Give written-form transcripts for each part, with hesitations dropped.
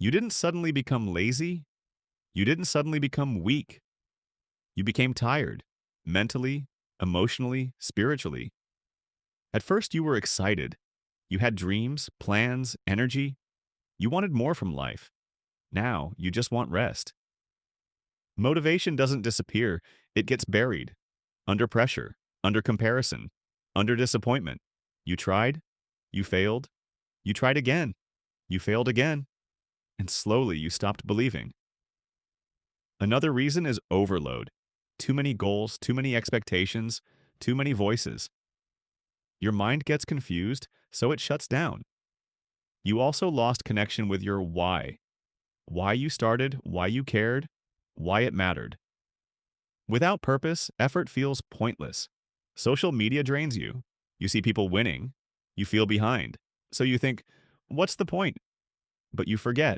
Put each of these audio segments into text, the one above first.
You didn't suddenly become lazy. You didn't suddenly become weak. You became tired, mentally, emotionally, spiritually. At first, you were excited. You had dreams, plans, energy. You wanted more from life. Now, you just want rest. Motivation doesn't disappear, it gets buried. Under pressure, under comparison, under disappointment. You tried, you failed, you tried again, you failed again, and slowly you stopped believing. Another reason is overload. Too many goals, too many expectations, too many voices. Your mind gets confused, so it shuts down. You also lost connection with your why. Why you started, why you cared, why it mattered. Without purpose, effort feels pointless. Social media drains you. You see people winning. You feel behind. So you think, what's the point? But you forget.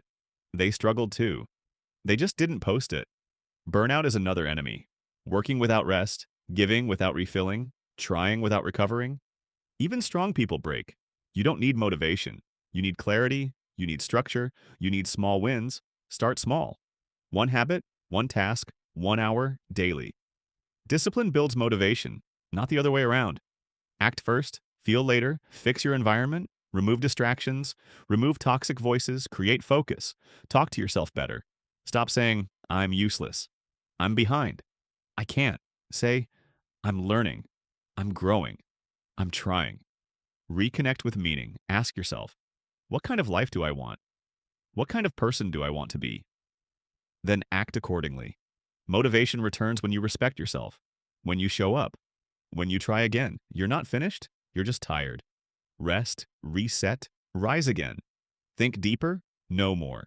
They struggled too. They just didn't post it. Burnout is another enemy. Working without rest, giving without refilling, trying without recovering. Even strong people break. You don't need motivation. You need clarity. You need structure. You need small wins. Start small. One habit, one task, 1 hour, daily. Discipline builds motivation, not the other way around. Act first, feel later, fix your environment, remove distractions, remove toxic voices, create focus. Talk to yourself better. Stop saying, I'm useless. I'm behind. I can't. Say, I'm learning. I'm growing. I'm trying. Reconnect with meaning. Ask yourself, what kind of life do I want? What kind of person do I want to be? Then act accordingly. Motivation returns when you respect yourself, when you show up, when you try again. You're not finished, you're just tired. Rest, reset, rise again. Think deeper, know more.